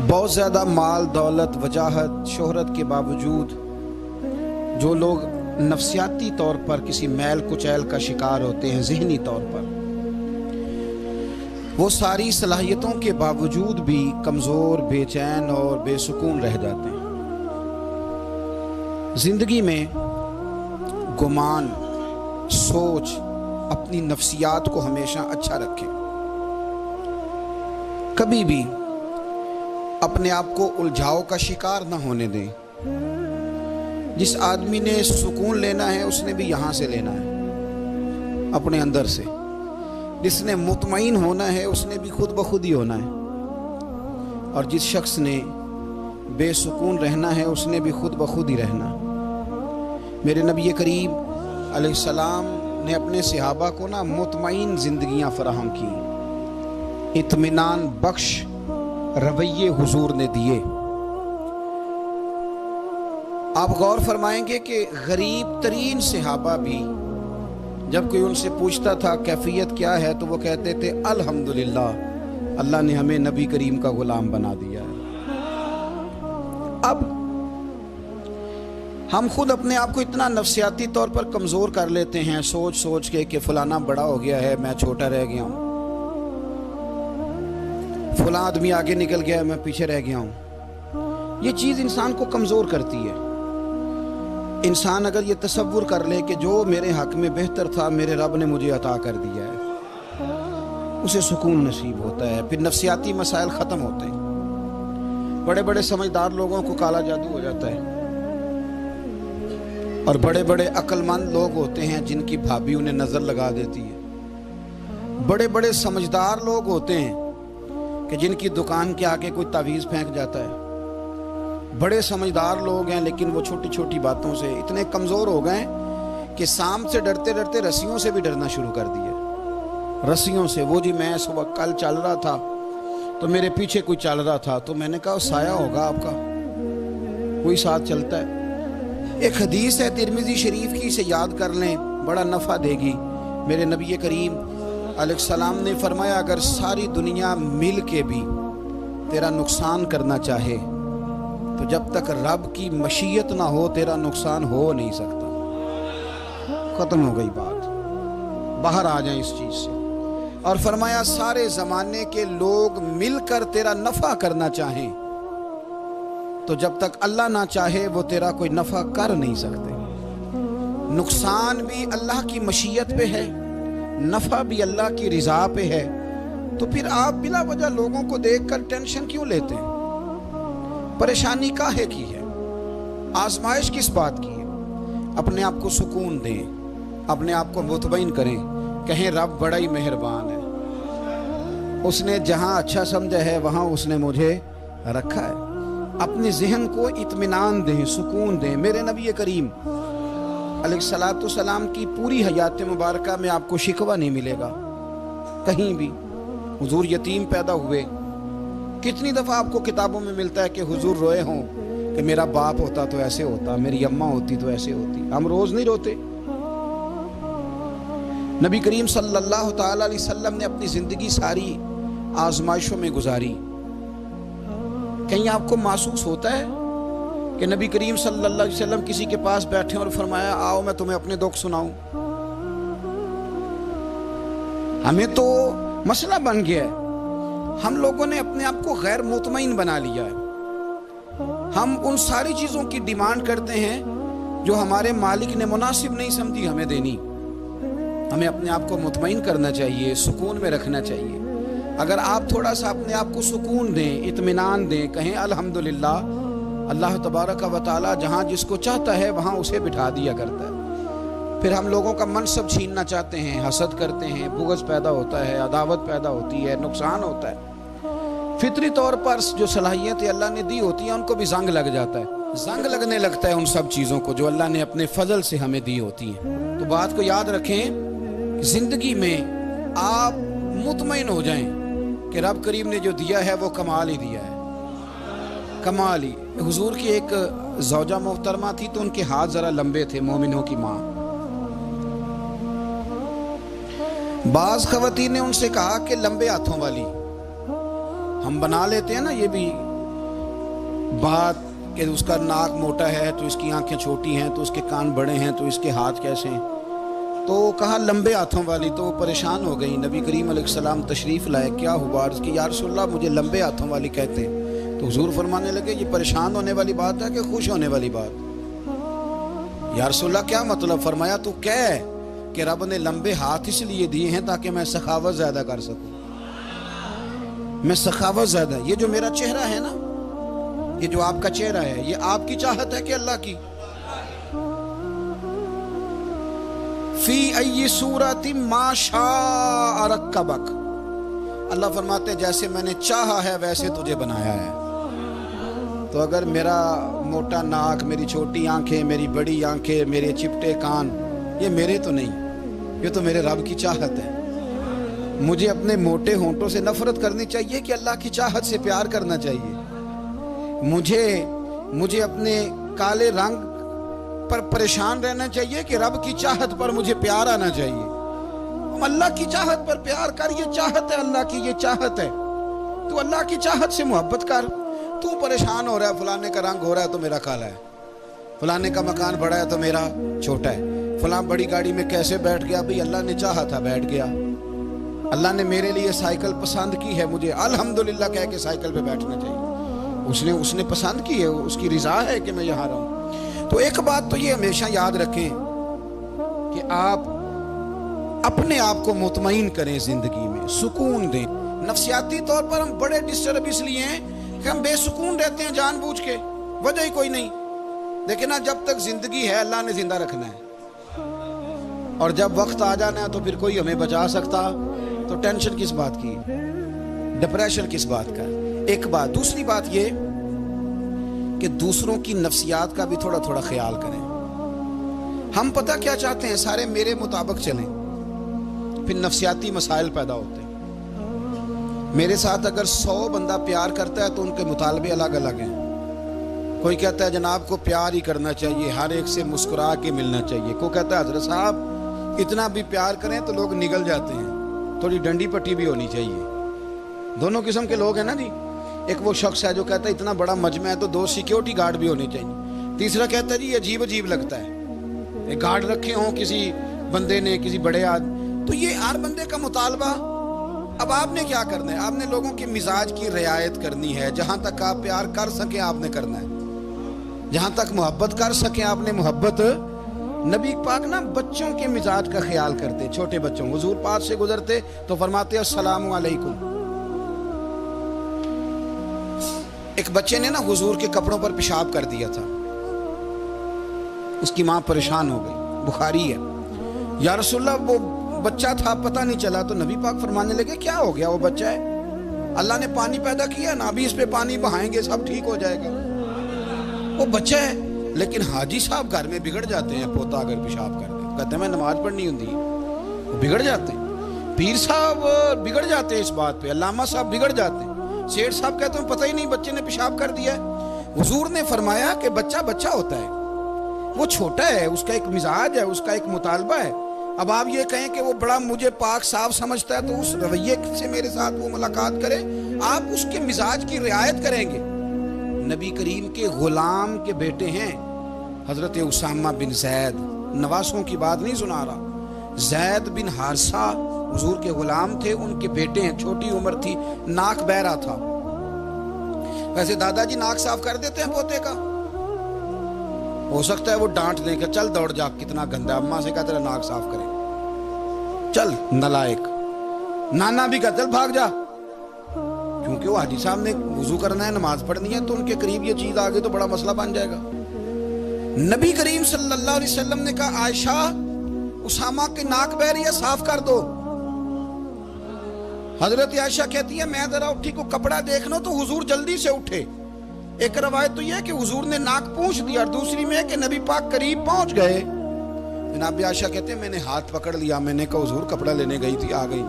بہت زیادہ مال دولت وجاہت شہرت کے باوجود جو لوگ نفسیاتی طور پر کسی میل کچیل کا شکار ہوتے ہیں، ذہنی طور پر وہ ساری صلاحیتوں کے باوجود بھی کمزور، بے چین اور بے سکون رہ جاتے ہیں۔ زندگی میں گمان، سوچ، اپنی نفسیات کو ہمیشہ اچھا رکھیں۔ کبھی بھی اپنے آپ کو الجھاؤ کا شکار نہ ہونے دیں۔ جس آدمی نے سکون لینا ہے اس نے بھی یہاں سے لینا ہے، اپنے اندر سے۔ جس نے مطمئن ہونا ہے اس نے بھی خود بخود ہی ہونا ہے، اور جس شخص نے بے سکون رہنا ہے اس نے بھی خود بخود ہی رہنا ہے۔ میرے نبی کریم علیہ السلام نے اپنے صحابہ کو مطمئن زندگیاں فراہم کی، اطمینان بخش رویے حضور نے دیے۔ آپ غور فرمائیں گے کہ غریب ترین صحابہ بھی جب کوئی ان سے پوچھتا تھا کیفیت کیا ہے تو وہ کہتے تھے الحمدللہ، اللہ نے ہمیں نبی کریم کا غلام بنا دیا ہے۔ اب ہم خود اپنے آپ کو اتنا نفسیاتی طور پر کمزور کر لیتے ہیں، سوچ سوچ کے کہ فلانا بڑا ہو گیا ہے میں چھوٹا رہ گیا ہوں، فلاں آدمی آگے نکل گیا ہے میں پیچھے رہ گیا ہوں۔ یہ چیز انسان کو کمزور کرتی ہے۔ انسان اگر یہ تصور کر لے کہ جو میرے حق میں بہتر تھا میرے رب نے مجھے عطا کر دیا ہے، اسے سکون نصیب ہوتا ہے، پھر نفسیاتی مسائل ختم ہوتے ہیں۔ بڑے بڑے سمجھدار لوگوں کو کالا جادو ہو جاتا ہے، اور بڑے بڑے عقل مند لوگ ہوتے ہیں جن کی بھابھی انہیں نظر لگا دیتی ہے۔ بڑے بڑے سمجھدار لوگ ہوتے ہیں کہ جن کی دکان کے آگے کوئی تعویذ پھینک جاتا ہے۔ بڑے سمجھدار لوگ ہیں لیکن وہ چھوٹی چھوٹی باتوں سے اتنے کمزور ہو گئے کہ سانپ سے ڈرتے ڈرتے رسیوں سے بھی ڈرنا شروع کر دیے۔ رسیوں سے، وہ جی میں صبح کل چل رہا تھا تو میرے پیچھے کوئی چل رہا تھا تو میں نے کہا سایہ ہوگا آپ کا، کوئی ساتھ چلتا ہے۔ ایک حدیث ہے ترمذی شریف کی، اسے یاد کر لیں، بڑا نفع دے گی۔ میرے نبی کریم علیہ السلام نے فرمایا اگر ساری دنیا مل کے بھی تیرا نقصان کرنا چاہے تو جب تک رب کی مشیت نہ ہو تیرا نقصان ہو نہیں سکتا۔ ختم ہو گئی بات، باہر آ جائیں اس چیز سے۔ اور فرمایا سارے زمانے کے لوگ مل کر تیرا نفع کرنا چاہیں تو جب تک اللہ نہ چاہے وہ تیرا کوئی نفع کر نہیں سکتے۔ نقصان بھی اللہ کی مشیت پہ ہے، نفع بھی اللہ کی رضا پہ ہے، تو پھر آپ بلا وجہ لوگوں کو دیکھ کر ٹینشن کیوں لیتے ہیں؟ پریشانی کاہے کی ہے؟ آزمائش کس بات کی ہے؟ اپنے آپ کو سکون دیں، اپنے آپ کو مطمئن کریں، کہیں رب بڑا ہی مہربان ہے، اس نے جہاں اچھا سمجھا ہے وہاں اس نے مجھے رکھا ہے۔ اپنے ذہن کو اطمینان دیں، سکون دیں۔ میرے نبی کریم علیہ السلام کی پوری حیات مبارکہ میں آپ کو شکوہ نہیں ملے گا کہیں بھی۔ حضور یتیم پیدا ہوئے، کتنی دفعہ آپ کو کتابوں میں ملتا ہے کہ حضور روئے ہوں کہ میرا باپ ہوتا تو ایسے ہوتا، میری اماں ہوتی تو ایسے ہوتی۔ ہم روز نہیں روتے۔ نبی کریم صلی اللہ تعالی علیہ وسلم نے اپنی زندگی ساری آزمائشوں میں گزاری۔ کہیں آپ کو محسوس ہوتا ہے کہ نبی کریم صلی اللہ علیہ وسلم کسی کے پاس بیٹھے اور فرمایا آؤ میں تمہیں اپنے دکھ سناؤں؟ ہمیں تو مسئلہ بن گیا ہے، ہم لوگوں نے اپنے آپ کو غیر مطمئن بنا لیا ہے۔ ہم ان ساری چیزوں کی ڈیمانڈ کرتے ہیں جو ہمارے مالک نے مناسب نہیں سمجھی ہمیں دینی۔ ہمیں اپنے آپ کو مطمئن کرنا چاہیے، سکون میں رکھنا چاہیے۔ اگر آپ تھوڑا سا اپنے آپ کو سکون دیں، اطمینان دیں، کہیں الحمدللہ، اللہ تبارک و تعالی جہاں جس کو چاہتا ہے وہاں اسے بٹھا دیا کرتا ہے۔ پھر ہم لوگوں کا منصب چھیننا چاہتے ہیں، حسد کرتے ہیں، بغض پیدا ہوتا ہے، عداوت پیدا ہوتی ہے، نقصان ہوتا ہے۔ فطری طور پر جو صلاحیتیں اللہ نے دی ہوتی ہیں ان کو بھی زنگ لگ جاتا ہے، زنگ لگنے لگتا ہے ان سب چیزوں کو جو اللہ نے اپنے فضل سے ہمیں دی ہوتی ہیں۔ تو بات کو یاد رکھیں، زندگی میں آپ مطمئن ہو جائیں کہ رب کریم نے جو دیا ہے وہ کمال ہی دیا ہے، کمال ہی۔ حضور کی ایک زوجہ محترمہ تھی تو ان کے ہاتھ ذرا لمبے تھے، مومنوں کی ماں۔ بعض خواتین نے ان سے کہا کہ لمبے ہاتھوں والی، ہم بنا لیتے ہیں نا یہ بھی بات کہ اس کا ناک موٹا ہے تو اس کی آنکھیں چھوٹی ہیں تو اس کے کان بڑے ہیں تو اس کے ہاتھ کیسے ہیں، تو کہا لمبے ہاتھوں والی، تو وہ پریشان ہو گئی۔ نبی کریم علیہ السلام تشریف لائے، کیا ہوا؟ عرض کی یا رسول اللہ مجھے لمبے ہاتھوں والی کہتے ہیں۔ تو حضور فرمانے لگے یہ پریشان ہونے والی بات ہے کہ خوش ہونے والی بات؟ یا رسول اللہ کیا مطلب؟ فرمایا تو کہہ کہ رب نے لمبے ہاتھ اس لیے دیے ہیں تاکہ میں سخاوت زیادہ کر سکوں، میں سخاوت زیادہ، یہ جو میرا چہرہ ہے نا، یہ جو آپ کا چہرہ ہے، یہ آپ کی چاہت ہے کہ اللہ کی؟ فی ای صورت ما شاء رکبک، اللہ فرماتے ہیں جیسے میں نے چاہا ہے ویسے تجھے بنایا ہے۔ تو اگر میرا موٹا ناک، میری چھوٹی آنکھیں، میری بڑی آنکھیں، میرے چپٹے کان، یہ میرے تو نہیں، یہ تو میرے رب کی چاہت ہے۔ مجھے اپنے موٹے ہونٹوں سے نفرت کرنی چاہیے کہ اللہ کی چاہت سے پیار کرنا چاہیے؟ مجھے اپنے کالے رنگ پر پریشان رہنا چاہیے کہ رب کی چاہت پر مجھے پیار آنا چاہیے؟ اللہ کی چاہت پر پیار کر، یہ چاہت ہے اللہ کی، یہ چاہت ہے، تو اللہ کی چاہت سے محبت کر۔ تو پریشان ہو رہا ہے فلانے کا رنگ ہو رہا ہے تو میرا کالا ہے، فلانے کا مکان بڑا ہے تو میرا چھوٹا ہے، فلاں بڑی گاڑی میں کیسے بیٹھ گیا؟ بھئی اللہ نے چاہا تھا بیٹھ گیا، اللہ نے میرے لیے سائیکل پسند کی ہے، مجھے الحمدللہ کہہ کے سائیکل پہ بیٹھنا چاہیے، اس نے پسند کی ہے، اس کی رضا ہے کہ میں یہاں رہوں۔ تو ایک بات تو یہ ہمیشہ یاد رکھیں کہ آپ اپنے آپ کو مطمئن کریں، زندگی میں سکون دیں۔ نفسیاتی طور پر ہم بڑے ڈسٹرب اس لیے ہیں کہ ہم بے سکون رہتے ہیں جان بوجھ کے، وجہ ہی کوئی نہیں۔ لیکن جب تک زندگی ہے اللہ نے زندہ رکھنا ہے، اور جب وقت آ جانا ہے تو پھر کوئی ہمیں بچا سکتا، تو ٹینشن کس بات کی، ڈپریشن کس بات کا؟ ایک بات۔ دوسری بات یہ کہ دوسروں کی نفسیات کا بھی تھوڑا تھوڑا خیال کریں۔ ہم پتہ کیا چاہتے ہیں؟ سارے میرے مطابق چلیں، پھر نفسیاتی مسائل پیدا ہوتے ہیں۔ میرے ساتھ اگر 100 بندہ پیار کرتا ہے تو ان کے مطالبے الگ الگ ہیں۔ کوئی کہتا ہے جناب کو پیار ہی کرنا چاہیے، ہر ایک سے مسکرا کے ملنا چاہیے، کوئی کہتا ہے حضرت صاحب اتنا بھی پیار کریں تو لوگ نگل جاتے ہیں، تھوڑی ڈنڈی پٹی بھی ہونی چاہیے۔ دونوں قسم کے لوگ ہیں نا جی۔ ایک وہ شخص ہے جو کہتا ہے اتنا بڑا مجمع ہے تو 2 سیکیورٹی گارڈ بھی ہونے چاہیے۔ تیسرا کہتا ہے جی عجیب عجیب لگتا ہے، گارڈ رکھے ہوں کسی بندے نے، کسی بڑے آدمی، تو یہ ہر بندے کا مطالبہ۔ اب آپ نے کیا کرنا ہے؟ آپ نے لوگوں کے مزاج کی رعایت کرنی ہے، جہاں تک آپ پیار کر سکیں آپ نے کرنا ہے، جہاں تک محبت کر سکیں آپ نے محبت۔ نبی پاک نا بچوں کے مزاج کا خیال کرتے، چھوٹے بچوں، حضور پاک سے گزرتے تو فرماتے السلام علیکم۔ ایک بچے نے نا حضور کے کپڑوں پر پیشاب کر دیا تھا، اس کی ماں پریشان ہو گئی، بخاری ہے۔ یا رسول اللہ وہ بچہ تھا پتہ نہیں چلا، تو نبی پاک فرمانے لگے کیا ہو گیا؟ وہ بچہ ہے، اللہ نے پانی پیدا کیا نا، ابھی اس پہ پانی بہائیں گے سب ٹھیک ہو جائے گا۔ وہ بچہ ہے، لیکن حاجی صاحب گھر میں بگڑ جاتے ہیں، پوتا اگر پیشاب کر دے کہتے ہیں میں نماز پڑھنی ہوتی، وہ بگڑ جاتے ہیں، پیر صاحب بگڑ جاتے ہیں اس بات پہ، علامہ صاحب بگڑ جاتے ہیں، سیٹھ صاحب کہتے ہیں پتہ ہی نہیں بچے نے پیشاب کر دیا ہے۔ حضور نے فرمایا کہ بچہ بچہ ہوتا ہے، وہ چھوٹا ہے، اس کا ایک مزاج ہے، اس کا ایک مطالبہ ہے۔ اب آپ یہ کہیں کہ وہ بڑا مجھے پاک صاف سمجھتا ہے تو اس رویے سے میرے ساتھ وہ ملاقات کرے، آپ اس کے مزاج کی رعایت کریں گے۔ نبی کریم کے غلام کے بیٹے ہیں حضرت اسامہ بن زید، نواسوں کی بات نہیں سنا رہا، زید بن حارثہ حضور کے غلام تھے، ان کے بیٹے ہیں، چھوٹی عمر تھی، ناک بہ رہا تھا۔ ویسے دادا جی ناک صاف کر دیتے ہیں پوتے کا، ہو سکتا ہے وہ ڈانٹ دیں کہ چل دوڑ جا کتنا گندا، اماں سے کہا تیرا ناک صاف کرے، چل نالائق، نانا بھی کہا چل بھاگ جا، کیونکہ وہ حاجی صاحب نے وضو کرنا ہے، نماز پڑھنی ہے، تو ان کے قریب یہ چیز آگے تو بڑا مسئلہ بن جائے گا۔ نبی کریم صلی اللہ علیہ وسلم نے کہا عائشہ اسامہ کے ناک بہ رہی ہے صاف کر دو۔ حضرت عائشہ کہتی ہے میں ذرا اٹھی کو کپڑا دیکھنا تو حضور جلدی سے اٹھے۔ ایک روایت تو یہ کہ حضور نے ناک پونچھ دیا، اور دوسری میں کہ نبی پاک قریب پہنچ گئے۔ جناب عائشہ کہتے ہیں میں نے ہاتھ پکڑ لیا، میں نے کہا حضور کپڑا لینے گئی تھی آ گئی،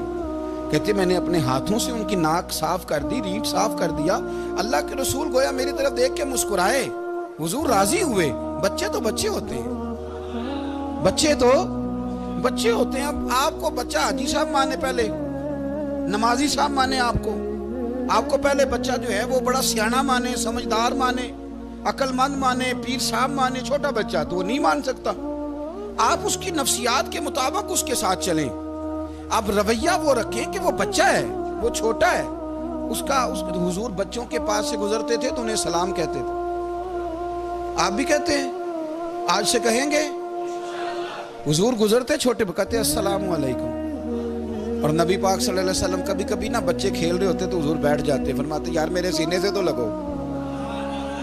کہتے میں نے اپنے ہاتھوں سے ان کی ناک صاف کر دی، ریٹ صاف کر دیا۔ اللہ کے رسول گویا میری طرف دیکھ کے مسکرائے، حضور راضی ہوئے۔ بچے تو بچے ہوتے ہیں، بچے تو بچے ہوتے ہیں۔ اب آپ کو بچہ حاجی صاحب مانے، پہلے نمازی صاحب مانے، آپ کو آپ کو پہلے بچہ جو ہے وہ بڑا سیانا مانے، سمجھدار مانے، عقل مند مانے، پیر صاحب مانے، چھوٹا بچہ تو وہ نہیں مان سکتا۔ آپ اس کی نفسیات کے مطابق اس کے ساتھ چلیں، آپ رویہ وہ رکھیں کہ وہ بچہ ہے، وہ چھوٹا ہے۔ حضور بچوں کے پاس سے گزرتے تھے تو انہیں سلام کہتے تھے، آپ بھی کہتے ہیں، آج سے کہیں گے۔ حضور گزرتے چھوٹے کہتے السلام علیکم۔ اور نبی پاک صلی اللہ علیہ وسلم کبھی کبھی نا بچے کھیل رہے ہوتے تو حضور بیٹھ جاتے، فرماتے یار میرے سینے سے تو لگو۔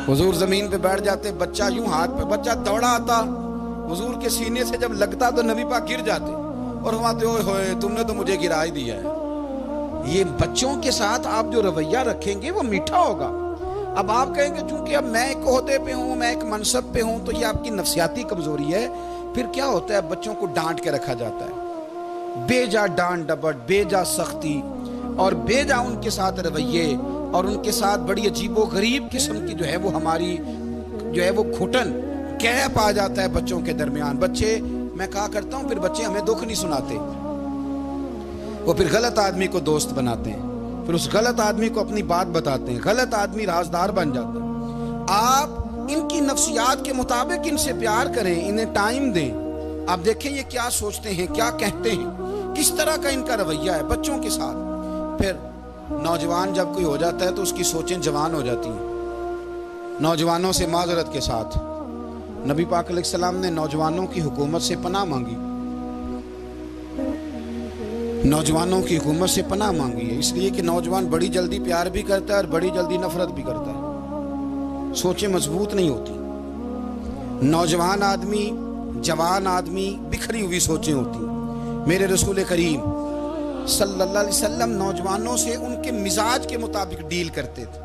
حضور زمین پہ بیٹھ جاتے، بچہ یوں ہاتھ پہ، بچہ دوڑا آتا، حضور کے سینے سے جب لگتا تو نبی پاک گر جاتے اور فرماتے اوئے ہوئے تم نے تو مجھے گرا ہی دیا ہے۔ یہ بچوں کے ساتھ آپ جو رویہ رکھیں گے وہ میٹھا ہوگا۔ اب آپ کہیں گے چونکہ اب میں ایک عہدے پہ ہوں، میں ایک منصب پہ ہوں، تو یہ آپ کی نفسیاتی کمزوری ہے۔ پھر کیا ہوتا ہے، بچوں کو ڈانٹ کے رکھا جاتا ہے، بے جا ڈانٹ ڈپٹ، بے جا سختی اور بے جا ان کے ساتھ رویے اور ان کے ساتھ بڑی عجیب و غریب قسم کی جو ہے وہ ہماری جو ہے وہ گھٹن گیپ آ جاتا ہے بچوں کے درمیان۔ بچے، میں کہا کرتا ہوں، پھر بچے ہمیں دکھ نہیں سناتے، وہ پھر غلط آدمی کو دوست بناتے ہیں، پھر اس غلط آدمی کو اپنی بات بتاتے ہیں، غلط آدمی رازدار بن جاتا ہے۔ آپ ان کی نفسیات کے مطابق ان سے پیار کریں، انہیں ٹائم دیں، آپ دیکھیں یہ کیا سوچتے ہیں، کیا کہتے ہیں، کس طرح کا ان کا رویہ ہے بچوں کے ساتھ۔ پھر نوجوان جب کوئی ہو جاتا ہے تو اس کی سوچیں جوان ہو جاتی ہیں۔ نوجوانوں سے معذرت کے ساتھ نبی پاک علیہ السلام نے نوجوانوں کی حکومت سے پناہ مانگی، نوجوانوں کی حکومت سے پناہ مانگی ہے، اس لیے کہ نوجوان بڑی جلدی پیار بھی کرتا ہے اور بڑی جلدی نفرت بھی کرتا ہے، سوچیں مضبوط نہیں ہوتی۔ نوجوان آدمی، جوان آدمی، بکھری ہوئی سوچیں ہوتی ہیں۔ میرے رسول کریم صلی اللہ علیہ وسلم نوجوانوں سے ان کے مزاج کے مطابق ڈیل کرتے تھے،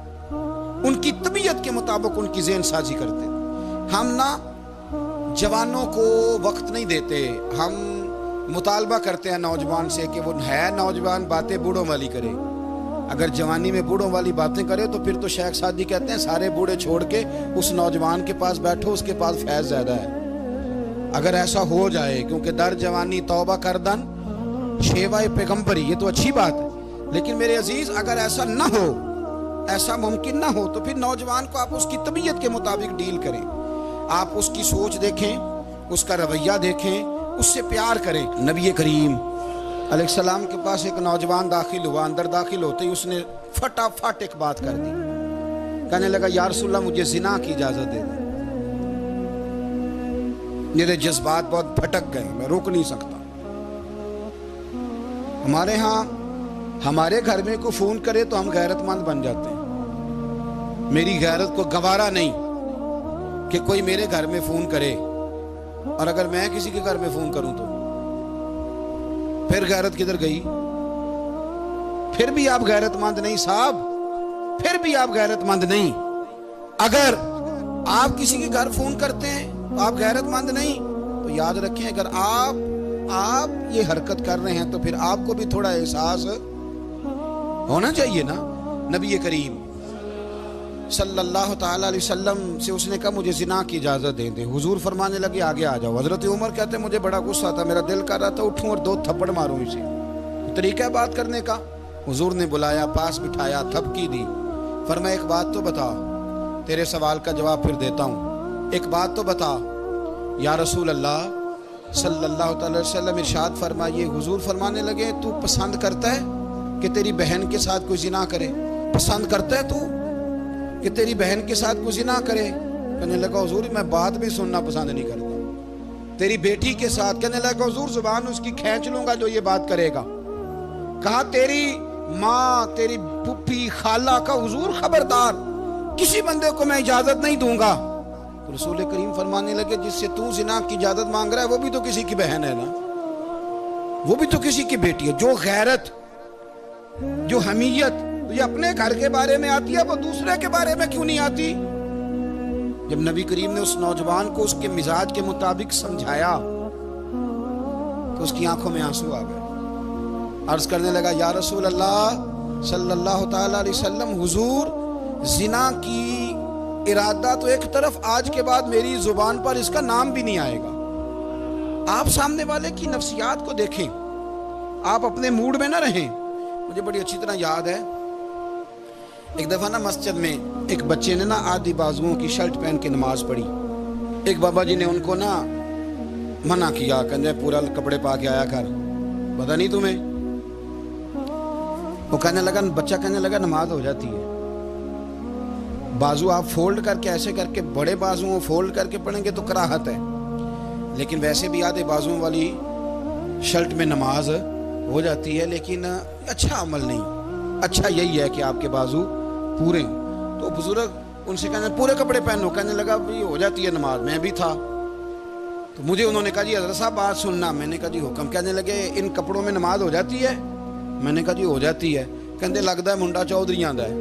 ان کی طبیعت کے مطابق ان کی ذہن سازی کرتے تھے۔ ہم نہ جوانوں کو وقت نہیں دیتے، ہم مطالبہ کرتے ہیں نوجوان سے کہ وہ ہے نوجوان، باتیں بوڑھوں والی کرے۔ اگر جوانی میں بوڑھوں والی باتیں کرے تو پھر تو شیخ سعدی کہتے ہیں سارے بوڑھے چھوڑ کے اس نوجوان کے پاس بیٹھو، اس کے پاس فیض زیادہ ہے۔ اگر ایسا ہو جائے، کیونکہ در جوانی توبہ کردن شیوائے پیغمبری، یہ تو اچھی بات ہے، لیکن میرے عزیز اگر ایسا نہ ہو، ایسا ممکن نہ ہو، تو پھر نوجوان کو آپ اس کی طبیعت کے مطابق ڈیل کریں، آپ اس کی سوچ دیکھیں، اس کا رویہ دیکھیں، اس سے پیار کریں۔ نبی کریم علیہ السلام کے پاس ایک نوجوان داخل ہوا، اندر داخل ہوتے ہی اس نے فٹافٹ ایک بات کر دی، کہنے لگا یا رسول اللہ مجھے زنا کی اجازت دے دیں۔ میرے جذبات بہت بھٹک گئے، میں روک نہیں سکتا۔ ہمارے ہاں ہمارے گھر میں کوئی فون کرے تو ہم غیرت مند بن جاتے ہیں، میری غیرت کو گوارا نہیں کہ کوئی میرے گھر میں فون کرے، اور اگر میں کسی کے گھر میں فون کروں تو پھر غیرت کدھر گئی؟ پھر بھی آپ غیرت مند نہیں صاحب، پھر بھی آپ غیرت مند نہیں۔ اگر آپ کسی کے گھر فون کرتے ہیں تو آپ غیرت مند نہیں، تو یاد رکھیں اگر آپ یہ حرکت کر رہے ہیں تو پھر آپ کو بھی تھوڑا احساس ہونا چاہیے نا۔ نبی کریم صلی اللہ تعالی علیہ وسلم سے اس نے کہا مجھے زنا کی اجازت دے دیں۔ حضور فرمانے لگے آگے آ جاؤ۔ حضرت عمر کہتے ہیں مجھے بڑا غصہ تھا، میرا دل کر رہا تھا اٹھوں اور 2 تھپڑ ماروں اسے، طریقہ ہے بات کرنے کا۔ حضور نے بلایا، پاس بٹھایا، تھپکی دی، فرمایا ایک بات تو بتا، تیرے سوال کا جواب پھر دیتا ہوں، ایک بات تو بتا۔ یا رسول اللہ صلی اللہ تعالی وسلم ارشاد فرمائیے۔ حضور فرمانے لگے تو پسند کرتا ہے کہ تیری بہن کے ساتھ کوئی زنا کرے؟ پسند کرتا ہے تو کہ تیری بہن کے ساتھ کوئی زنا کرے؟ کہنے لگا حضور میں بات بھی سننا پسند نہیں کرتا۔ تیری بیٹی کے ساتھ؟ کہنے لگا حضور زبان اس کی کھینچ لوں گا جو یہ بات کرے گا۔ کہا تیری ماں، تیری پھوپھی، خالہ کا؟ حضور خبردار، کسی بندے کو میں اجازت نہیں دوں گا۔ رسول کریم فرمانے لگے جس سے تو زنا کی اجازت مانگ رہا ہے وہ بھی تو کسی کی بہن ہے نا، وہ بھی تو کسی کی بیٹی ہے۔ جو غیرت، جو حمیت یہ اپنے گھر کے بارے میں آتی ہے وہ دوسرے کے بارے میں کیوں نہیں آتی؟ جب نبی کریم نے اس نوجوان کو اس کے مزاج کے مطابق سمجھایا تو اس کی آنکھوں میں آنسو آ گئے۔ عرض کرنے لگا یا رسول اللہ صلی اللہ تعالی علیہ وسلم، حضور زنا کی ارادہ تو ایک طرف، آج کے بعد میری زبان پر اس کا نام بھی نہیں آئے گا۔ آپ سامنے والے کی نفسیات کو دیکھیں، آپ اپنے موڈ میں نہ رہیں۔ مجھے بڑی اچھی طرح یاد ہے ایک دفعہ نا مسجد میں ایک بچے نے نا آدھی بازوؤں کی شرٹ پہن کے نماز پڑھی. ایک بابا جی نے ان کو نا منع کیا, کہنے پورا کپڑے پا کے آیا کر, پتا نہیں تمہیں. وہ کہنے لگا, بچہ کہنے لگا نماز ہو جاتی ہے, بازو آپ فولڈ کر کے ایسے کر کے بڑے بازو فولڈ کر کے پڑھیں گے تو کراہت ہے, لیکن ویسے بھی آدھے بازو والی شرٹ میں نماز ہو جاتی ہے, لیکن اچھا عمل نہیں. اچھا یہی ہے کہ آپ کے بازو پورے ہیں. تو بزرگ ان سے کہنے پورے کپڑے پہنو, کہنے لگا بھی ہو جاتی ہے نماز, میں بھی تھا. تو مجھے انہوں نے کہا جی حضرت صاحب بات سننا. میں نے کہا جی حکم. کہنے لگے ان کپڑوں میں نماز ہو جاتی ہے. میں نے کہا جی ہو جاتی ہے. کہنے لگتا ہے منڈا چودھریاں دا ہے,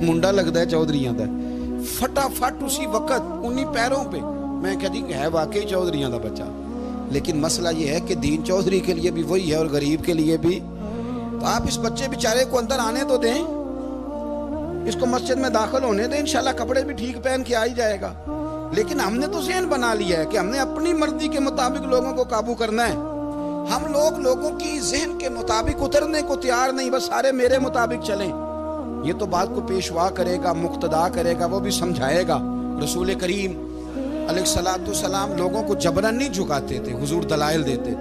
منڈا لگتا ہے چودھریاں دا ہے. فٹافٹ اسی وقت انہی پیروں پہ میں کہا جی ہے واقعی چودھریاں دا بچہ. لیکن مسئلہ یہ ہے کہ دین چودھری کے لیے بھی وہی ہے اور غریب کے لیے بھی. تو آپ اس بچے بیچارے کو اندر آنے تو دیں, اس کو مسجد میں داخل ہونے دیں, انشاءاللہ کپڑے بھی ٹھیک پہن کے آ ہی جائے گا. لیکن ہم نے تو ذہن بنا لیا ہے کہ ہم نے اپنی مرضی کے مطابق لوگوں کو قابو کرنا ہے. ہم لوگوں کی ذہن کے مطابق اترنے کو تیار نہیں, بس سارے میرے مطابق چلیں. یہ تو بات کو پیشوا کرے گا, مقتدا کرے گا, وہ بھی سمجھائے گا. رسول کریم علیہ الصلوۃ والسلام لوگوں کو جبرن نہیں جھکاتے تھے, حضور دلائل دیتے.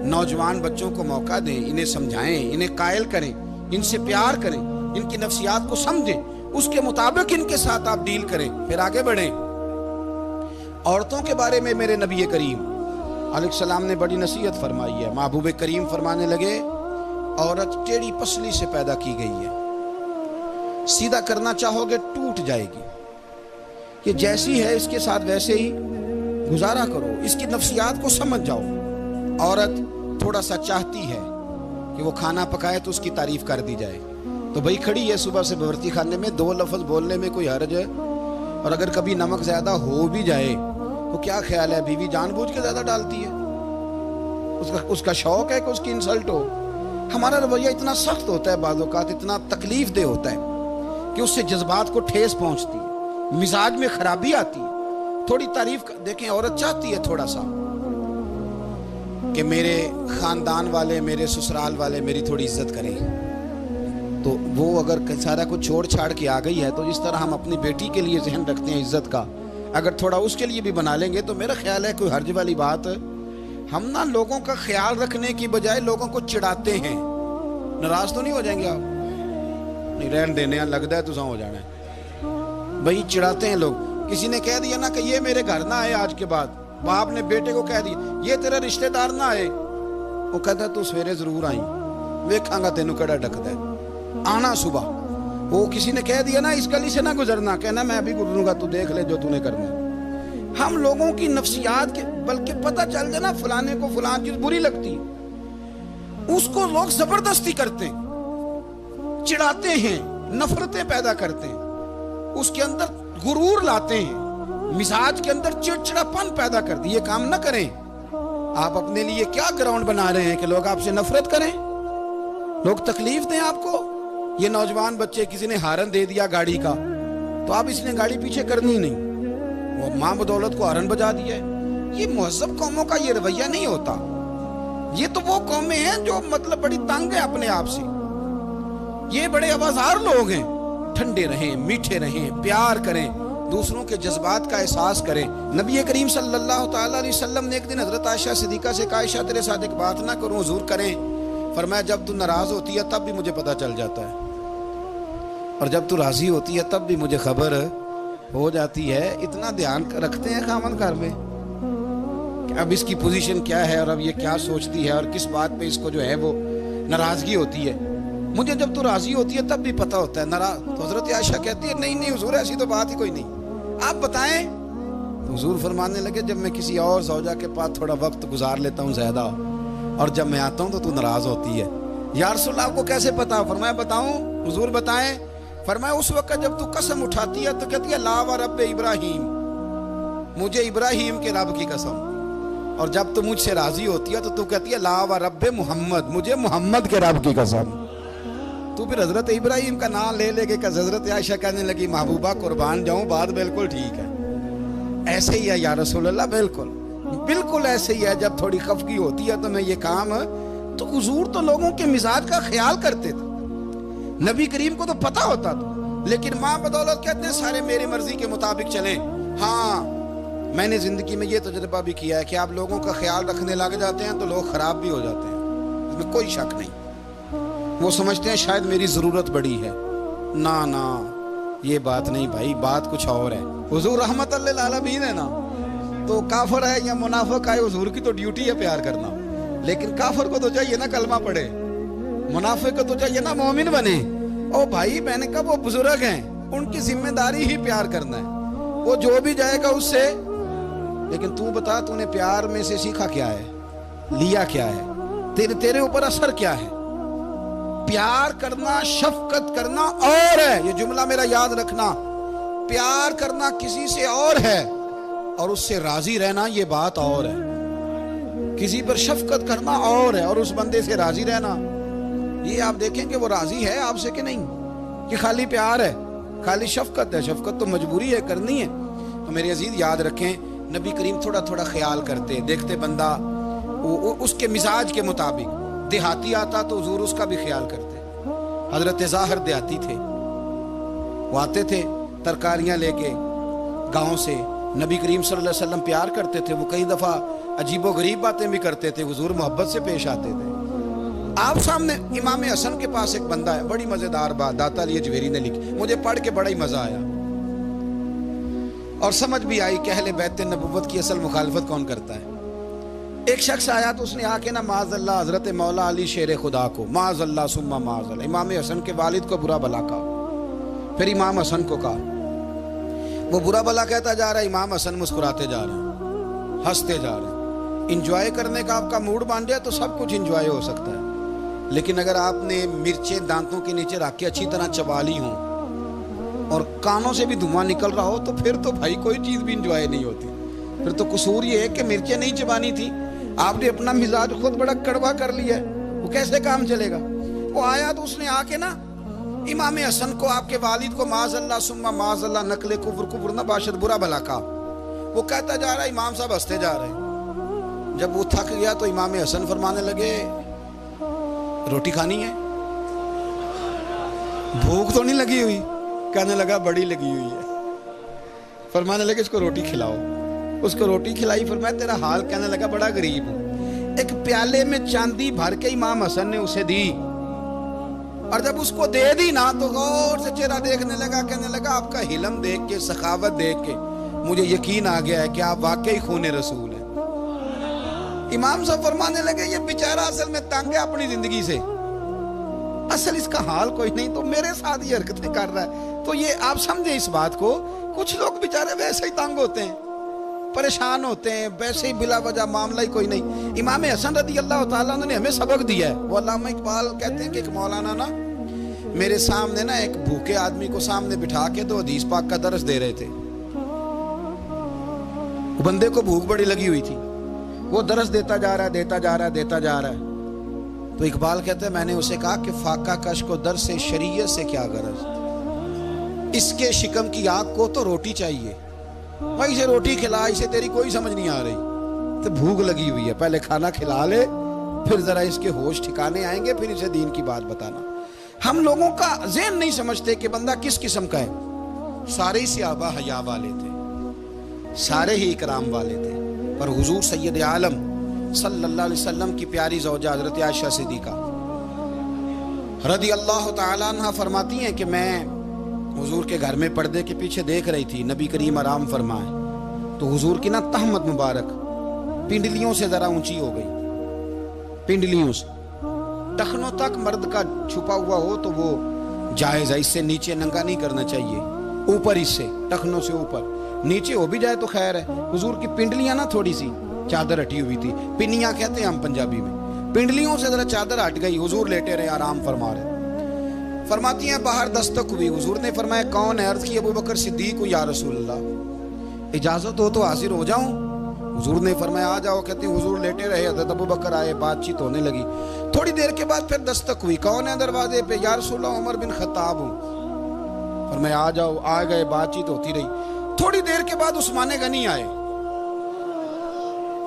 نوجوان بچوں کو موقع دیں, انہیں سمجھائیں, انہیں قائل کریں, ان سے پیار کریں, ان کی نفسیات کو سمجھیں, اس کے مطابق ان کے ساتھ آپ ڈیل کریں, پھر آگے بڑھیں. عورتوں کے بارے میں میرے نبی کریم علیہ السلام نے بڑی نصیحت فرمائی ہے. محبوب کریم فرمانے لگے عورت ٹیڑھی پسلی سے پیدا کی گئی ہے, سیدھا کرنا چاہو گے ٹوٹ جائے گی. یہ جیسی ہے اس کے ساتھ ویسے ہی گزارا کرو, اس کی نفسیات کو سمجھ جاؤ. عورت تھوڑا سا چاہتی ہے کہ وہ کھانا پکائے تو اس کی تعریف کر دی جائے, تو بھئی کھڑی ہے صبح سے باورچی خانے میں, 2 لفظ بولنے میں کوئی حرج ہے. اور اگر کبھی نمک زیادہ ہو بھی جائے تو کیا خیال ہے, بیوی جان بوجھ کے زیادہ ڈالتی ہے, اس کا شوق ہے کہ اس کی انسلٹ ہو. ہمارا رویہ اتنا سخت ہوتا ہے, بعض اوقات اتنا تکلیف دہ ہوتا ہے کہ اس سے جذبات کو ٹھیس پہنچتی ہے, مزاج میں خرابی آتی ہے. تھوڑی تعریف دیکھیں, عورت چاہتی ہے تھوڑا سا کہ میرے خاندان والے, میرے سسرال والے میری تھوڑی عزت کریں. تو وہ اگر سارا کچھ چھوڑ چھاڑ کے آ گئی ہے, تو جس طرح ہم اپنی بیٹی کے لیے ذہن رکھتے ہیں عزت کا, اگر تھوڑا اس کے لیے بھی بنا لیں گے تو میرا خیال ہے کوئی حرج والی بات. ہم نا لوگوں کا خیال رکھنے کی بجائے لوگوں کو چڑھاتے ہیں. ناراض تو نہیں ہو جائیں گے آپ؟ نہیں, رہن دینے لگتا ہے تو ہو جانا ہے بھائی. چڑھاتے ہیں لوگ. کسی نے کہہ دیا نا کہ یہ میرے گھر نہ آئے آج کے بعد, باپ نے بیٹے کو کہہ دیا یہ تیرا رشتہ دار نہ آئے, وہ کہتا ہے تو سویرے ضرور آئی, ویکھاں گا تینوں کڑا ڈکدا ہے, آنا صبح. وہ کسی نے کہہ دیا نا اس گلی سے نہ گزرنا, کہنا میں ابھی گزروں گا, تو دیکھ لے جو تو نے کرنا. ہم لوگوں کی نفسیات کے, بلکہ پتہ چل جائے نا فلانے کو فلان چیز بری لگتی ہے, اس کو لوگ زبردستی کرتے ہیں, چڑھاتے ہیں, نفرتیں پیدا کرتے ہیں, اس کے اندر غرور لاتے ہیں, مزاج کے اندر چڑچڑاپن پیدا کرتے. یہ کام نہ کریں. آپ اپنے لیے کیا گراؤنڈ بنا رہے ہیں کہ لوگ آپ سے نفرت کریں, لوگ تکلیف دیں آپ کو. یہ نوجوان بچے, کسی نے ہارن دے دیا گاڑی کا, تو آپ اس نے گاڑی پیچھے کرنی نہیں, وہ ماں بدولت کو ہارن بجا دیا ہے. یہ مہذب قوموں کا یہ رویہ نہیں ہوتا. یہ تو وہ قومیں ہیں جو مطلب بڑی تنگ ہے اپنے آپ سے. یہ بڑے آوازار لوگ ہیں. ٹھنڈے رہیں, میٹھے رہیں, پیار کریں, دوسروں کے جذبات کا احساس کریں. نبی کریم صلی اللہ تعالیٰ علیہ وسلم نے ایک دن حضرت عائشہ صدیقہ سے کہا, عائشہ تیرے ساتھ ایک بات نہ کروں, حضور کریں. فرمایا جب تو ناراض ہوتی ہے تب بھی مجھے پتہ چل جاتا ہے, اور جب تو راضی ہوتی ہے تب بھی مجھے خبر ہو جاتی ہے. اتنا دھیان رکھتے ہیں خامن گھر میں کہ اب اس کی پوزیشن کیا ہے, اور اب یہ کیا سوچتی ہے, اور کس بات پہ اس کو جو ہے وہ ناراضگی ہوتی ہے. مجھے جب تو راضی ہوتی ہے تب بھی پتہ ہوتا ہے. تو حضرت عائشہ کہتی ہے نہیں حضور ایسی تو بات ہی کوئی نہیں, آپ بتائیں. تو حضور فرمانے لگے جب میں کسی اور زوجہ کے پاس تھوڑا وقت گزار لیتا ہوں زیادہ, اور جب میں آتا ہوں تو ناراض ہوتی ہے. یا رسول اللہ آپ کو کیسے پتا؟ فرمایا بتاؤں حضور بتائیں. فرمایا اس وقت جب تو قسم اٹھاتی ہے تو کہتی ہے لا و رب ابراہیم, مجھے ابراہیم کے رب کی قسم. اور جب تو مجھ سے راضی ہوتی ہے تو کہتی ہے لا و رب محمد, مجھے محمد کے رب کی قسم. تو پھر حضرت ابراہیم کا نام لے کے کہ حضرت عائشہ کہنے لگی محبوبہ قربان جاؤں, بات بالکل ٹھیک ہے. ایسے ہی ہے یا رسول اللہ, بالکل ایسے ہی ہے. جب تھوڑی خفگی ہوتی ہے تو میں یہ کام, تو حضور تو لوگوں کے مزاج کا خیال کرتے تھے. نبی کریم کو تو پتا ہوتا تھا، لیکن ماں بدولت کہتے ہیں سارے میری مرضی کے مطابق چلیں۔ ہاں میں نے زندگی میں یہ تجربہ بھی کیا ہے کہ آپ لوگوں کا خیال رکھنے لگ جاتے ہیں تو لوگ خراب بھی ہو جاتے ہیں، اس میں کوئی شک نہیں۔ وہ سمجھتے ہیں شاید میری ضرورت بڑی ہے، نہ یہ بات نہیں بھائی، بات کچھ اور ہے۔ حضور رحمت اللہ للعالمین ہے نا، تو کافر ہے یا منافق ہے، حضور کی تو ڈیوٹی ہے پیار کرنا، لیکن کافر کو تو چاہیے نا کلمہ پڑھے، منافق کو تو چاہیے نا مومن بنے۔ او بھائی میں نے کہا وہ بزرگ ہیں، ان کی ذمہ داری ہی پیار کرنا ہے، وہ جو بھی جائے گا اس سے، لیکن تو بتا تو نے پیار میں سے سیکھا کیا ہے، لیا کیا ہے، تیرے اوپر اثر کیا ہے؟ پیار کرنا، شفقت کرنا اور ہے، یہ جملہ میرا یاد رکھنا، پیار کرنا کسی سے اور ہے اور اس سے راضی رہنا یہ بات اور ہے۔ کسی پر شفقت کرنا اور ہے اور اس بندے سے راضی رہنا، یہ آپ دیکھیں کہ وہ راضی ہے آپ سے کہ نہیں، کہ خالی پیار ہے، خالی شفقت ہے۔ شفقت تو مجبوری ہے، کرنی ہے۔ تو میرے عزیز یاد رکھیں، نبی کریم تھوڑا تھوڑا خیال کرتے، دیکھتے بندہ اس کے مزاج کے مطابق، دیہاتی آتا تو حضور اس کا بھی خیال کرتے۔ حضرت ظاہر دیہاتی تھے، وہ آتے تھے ترکاریاں لے کے گاؤں سے، نبی کریم صلی اللہ علیہ وسلم پیار کرتے تھے، وہ کئی دفعہ عجیب و غریب باتیں بھی کرتے تھے، حضور محبت سے پیش آتے تھے۔ آپ سامنے امام حسن کے پاس ایک بندہ ہے، بڑی مزیدار بات داتا علی اجویری نے لکھی، مجھے پڑھ کے بڑا ہی مزہ آیا اور سمجھ بھی آئی کہ اہل بیت نبوت کی اصل مخالفت کون کرتا ہے۔ ایک شخص آیا تو اس نے آ کے نا معاذ اللہ حضرت مولا علی شیر خدا کو، معاذ اللہ ثم معاذ اللہ، امام حسن کے والد کو برا بلا کہا، پھر امام حسن کو کہا، وہ برا بلا کہتا جا رہا ہے، امام حسن مسکراتے جا رہے ہیں، ہنستے جا رہے ہیں۔ انجوائے کرنے کا آپ کا موڈ بن جائے تو سب کچھ انجوائے ہو سکتا ہے، لیکن اگر آپ نے مرچیں دانتوں کے نیچے رکھ کے اچھی طرح چبا لی ہوں اور کانوں سے بھی دھواں نکل رہا ہو تو پھر تو بھائی کوئی چیز بھی انجوائے نہیں ہوتی۔ پھر تو قصور یہ ہے کہ مرچیں نہیں چبانی تھی، آپ نے اپنا مزاج خود بڑا کڑوا کر لیا ہے، وہ کیسے کام چلے گا؟ وہ آیا تو اس نے آ کے نا امام حسن کو، آپ کے والد کو معاذ اللہ ثم معاذ اللہ نقل کفر نہ باشد برا بلا کہا۔ وہ کہتا جا رہا ہے، امام صاحب ہنستے جا رہے ہیں۔ جب وہ تھک گیا تو امام حسن فرمانے لگے، روٹی کھانی ہے؟ بھوک تو نہیں لگی ہوئی؟ کہنے لگا بڑی لگی ہوئی ہے۔ فرمانے لگے اس کو روٹی کھلاؤ، اس کو روٹی کھلائی، فرمایا تیرا حال؟ کہنے لگا بڑا غریب ہوں۔ ایک پیالے میں چاندی بھر کے امام حسن نے اسے دی، اور جب اس کو دے دی نا تو غور سے چہرہ دیکھنے لگا، کہنے لگا آپ کا حلم دیکھ کے، سخاوت دیکھ کے مجھے یقین آ گیا ہے کہ آپ واقعی خون رسول ہیں۔ امام صاحب فرمانے لگے یہ بیچارہ اصل میں تنگ ہے اپنی زندگی سے، اصل اس کا حال کوئی نہیں تو میرے ساتھ یہ حرکتیں کر رہا ہے۔ تو یہ آپ سمجھیں اس بات کو، کچھ لوگ بیچارے ویسے ہی تنگ ہوتے ہیں، پریشان ہوتے ہیں، ویسے ہی بلا وجہ معاملہ ہی کوئی نہیں۔ امام حسن رضی اللہ تعالیٰ عنہ نے ہمیں سبق دیا ہے۔ وہ علامہ اقبال کہتے ہیں کہ ایک مولانا نا میرے سامنے نا ایک بھوکے آدمی کو سامنے بٹھا کے تو حدیث پاک کا درس دے رہے تھے۔ بندے کو بھوک بڑی لگی ہوئی تھی، وہ درس دیتا جا رہا ہے۔ تو اقبال کہتے ہیں میں نے اسے کہا کہ فاقہ کش کو درس سے شریعت سے کیا غرض، اس کے شکم کی آگ کو تو روٹی چاہیے، بھائی اسے روٹی کھلا، اسے تیری کوئی سمجھ نہیں آ رہی، تو بھوک لگی ہوئی ہے، پہلے کھانا کھلا لے، پھر ذرا اس کے ہوش ٹھکانے آئیں گے، پھر اسے دین کی بات بتانا۔ ہم لوگوں کا ذہن نہیں سمجھتے کہ بندہ کس قسم کا ہے۔ سارے ہی صحابہ حیا والے تھے، سارے ہی اکرام والے تھے، پر حضور سید عالم صلی اللہ علیہ وسلم کی پیاری زوجہ حضرت عائشہ صدیقہ رضی اللہ تعالیٰ عنہ فرماتی ہیں کہ میں حضور کے گھر میں پردے کے پیچھے دیکھ رہی تھی، نبی کریم آرام فرمائے تو حضور کی نا تہمت مبارک پنڈلیوں سے ذرا اونچی ہو گئی، پنڈلیوں سے ٹخنوں تک مرد کا چھپا ہوا ہو تو وہ جائز ہے، اس سے نیچے ننگا نہیں کرنا چاہیے، اوپر اس سے ٹخنوں سے اوپر، نیچے ہو بھی جائے تو خیر ہے۔ حضور کی پنڈلیاں نا تھوڑی سی چادر ہٹی ہوئی تھی، پنیاں کہتے ہیں ہم پنجابی میں، پنڈلیوں سے ذرا چادر ہٹ گئی، حضور لیٹے رہے، آرام فرما رہے۔ فرماتی ہیں باہر دستک ہوئی، حضور نے فرمایا کون ہے؟ عرض کی ابو بکر صدیق کو، یا رسول اللہ اجازت ہو تو حاضر ہو جاؤں؟ حضور نے فرمایا آ جاؤ۔ کہتے ہیں حضور لیٹے رہے، حضرت ابو بکر آئے، بات چیت ہونے لگی، تھوڑی دیر کے بعد پھر دستک ہوئی، کون ہے دروازے پہ؟ یا رسول اللہ عمر بن خطاب ہوں۔ فرمایا آ جاؤ، آ گئے، بات چیت ہوتی رہی، تھوڑی دیر کے بعد عثمان غنی آئے،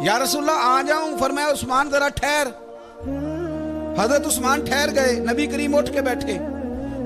یا رسول اللہ آ جاؤں؟ فرمایا عثمان ذرا ٹھہر۔ حضرت عثمان ٹھہر گئے، نبی کریم اٹھ کے بیٹھے،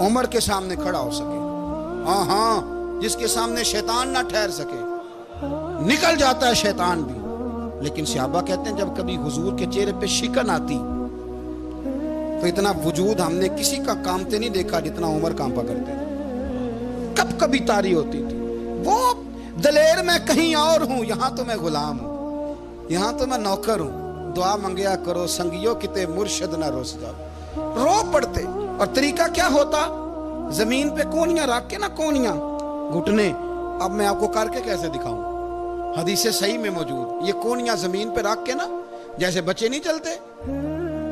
عمر کے سامنے کھڑا ہو سکے، ہاں ہاں جس کے سامنے شیطان نہ ٹھہر سکے، نکل جاتا ہے شیطان بھی۔ لیکن صحابہ کہتے ہیں جب کبھی حضور کے چہرے پہ شکن آتی تو اتنا وجود ہم نے کسی کا کامتے نہیں دیکھا جتنا عمر کانپا کرتے تھے۔ کب کبھی طاری ہوتی تھی، وہ دلیر میں کہیں اور ہوں، یہاں تو میں غلام ہوں، یہاں تو میں نوکر ہوں، دعا منگیا کرو سنگیو کتے مرشد نہ روس جاؤ۔ رو پڑتے، اور طریقہ کیا ہوتا، زمین پہ کونیاں رکھ کے نا، کونیاں گھٹنے، اب میں آپ کو کر کے کیسے دکھاؤں، حدیث صحیح میں موجود، یہ کونیاں زمین پہ رکھ کے نا، جیسے بچے نہیں چلتے،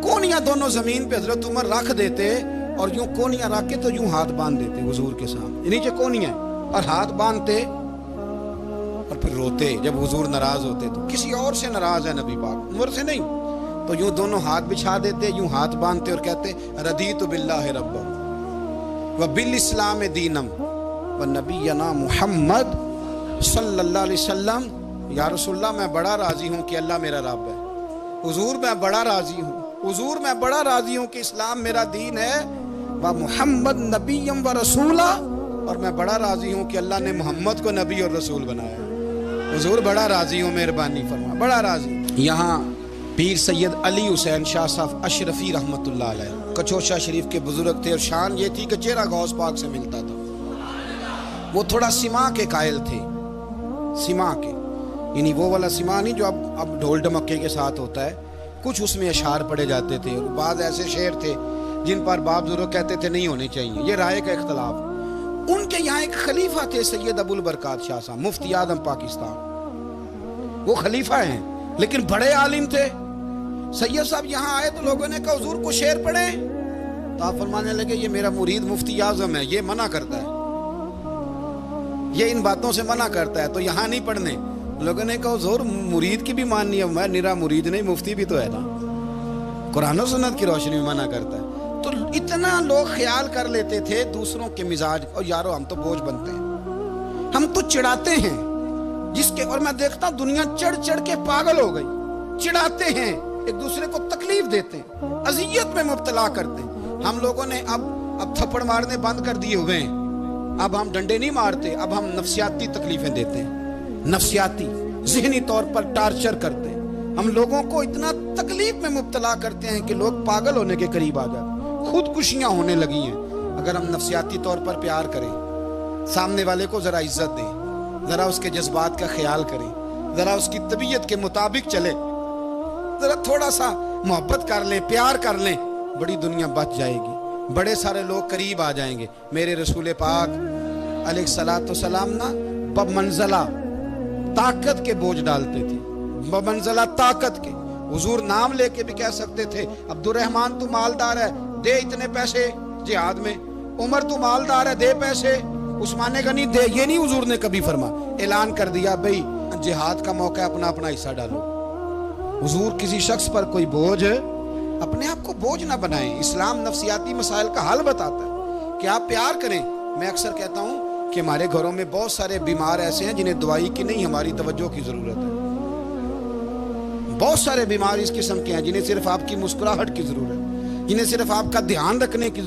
کونیاں دونوں زمین پہ حضرت عمر رکھ دیتے، اور یوں کونیاں رکھ کے تو یوں ہاتھ باندھ دیتے حضور کے سامنے، نیچے کونیاں اور ہاتھ باندھتے، اور پھر روتے جب حضور ناراض ہوتے تو کسی اور سے ناراض ہے نبی پاک، عمر سے نہیں، تو یوں دونوں ہاتھ بچھا دیتے، یوں ہاتھ باندھتے اور کہتے رضیت باللہ ربا وبالاسلام دینم ونبینا محمد صلی اللہ علیہ وسلم، یا رسول اللہ میں بڑا راضی ہوں کہ اللہ میرا رب ہے، حضور میں بڑا راضی ہوں، حضور میں بڑا راضی ہوں کہ اسلام میرا دین ہے، و محمد نبیم و رسولہ، اور میں بڑا راضی ہوں کہ اللہ نے محمد کو نبی اور رسول بنایا، حضور بڑا راضی ہوں، مہربانی فرما، بڑا راضی۔ یہاں پیر سید علی حسین شاہ صاحب اشرفی رحمت اللہ علیہ کچوشا شریف کے بزرگ تھے، اور شان یہ تھی کہ چہرہ غوث پاک سے ملتا تھا۔ وہ تھوڑا سما کے قائل تھے، سما کے، یعنی وہ والا سما نہیں جو اب ڈھول ڈمکے کے ساتھ ہوتا ہے، کچھ اس میں اشعار پڑے جاتے تھے، اور بعض ایسے شعر تھے جن پر باپ بزرگ کہتے تھے نہیں ہونے چاہیے، یہ رائے کا اختلاف۔ ان کے یہاں ایک خلیفہ تھے سید ابو البرکات شاہ صاحب، مفتی اعظم پاکستان، وہ خلیفہ ہیں لیکن بڑے عالم تھے۔ سید صاحب یہاں آئے تو لوگوں نے کہا حضور کو شعر پڑھیں، تو آپ فرمانے لگے یہ میرا مرید مفتی اعظم ہے، یہ منع کرتا ہے، یہ ان باتوں سے منع کرتا ہے، تو یہاں نہیں پڑھنے۔ لوگوں نے کہا حضور مرید کی بھی ماننی ہے، میں نرا مرید نہیں، مفتی بھی تو ہے نا، قرآن و سنت کی روشنی میں منع کرتا ہے۔ تو اتنا لوگ خیال کر لیتے تھے دوسروں کے مزاج، اور یارو ہم تو بوجھ بنتے ہیں، ہم تو چڑھاتے ہیں جس کے، اور میں دیکھتا ہوں دنیا چڑھ چڑھ کے پاگل ہو گئی، چڑھاتے ہیں ایک دوسرے کو، تکلیف دیتے ہیں، اذیت میں مبتلا کرتے ہیں۔ ہم لوگوں نے اب تھپڑ مارنے بند کر دیے ہوئے ہیں، اب ہم ڈنڈے نہیں مارتے، اب ہم نفسیاتی تکلیفیں دیتے ہیں، نفسیاتی ذہنی طور پر ٹارچر کرتے ہیں، ہم لوگوں کو اتنا تکلیف میں مبتلا کرتے ہیں کہ لوگ پاگل ہونے کے قریب آ جاتے ہیں، خودکشیاں ہونے لگی ہیں۔ اگر ہم نفسیاتی طور پر پیار کریں، سامنے والے کو ذرا عزت دیں، ذرا اس کے جذبات کا خیال کریں، ذرا اس کی طبیعت کے مطابق چلے، ذرا تھوڑا سا محبت کر لیں، پیار کر لیں، بڑی دنیا بچ جائے گی، بڑے سارے لوگ قریب آ جائیں گے۔ میرے رسول پاک علیہ الصلوۃ والسلام نا بمنزلہ طاقت کے بوجھ ڈالتے تھے، بمنزلہ طاقت کے، حضور نام لے کے بھی کہہ سکتے تھے عبد الرحمن تو مالدار ہے، دے اتنے پیسے جہاد میں، عمر تو مالدار ہے، دے پیسے، عثمان غنی دے، یہ نہیں حضور نے کبھی فرما، اعلان کر دیا بھئی جہاد کا موقع ہے، اپنا اپنا حصہ ڈالو۔ حضور کسی شخص پر کوئی بوجھ، اپنے آپ کو بوجھ نہ بنائیں۔ اسلام نفسیاتی مسائل کا حل بتاتا ہے کہ آپ پیار کریں۔ میں اکثر کہتا ہوں کہ ہمارے گھروں میں بہت سارے بیمار ایسے ہیں جنہیں دوائی کی نہیں ہماری توجہ کی ضرورت ہے، بہت سارے بیمار اس قسم کے ہیں جنہیں صرف آپ کی مسکراہٹ کی ضرورت ہے، جنہیں صرف آپ کا دھیان رکھنے کی ضرورت ہے۔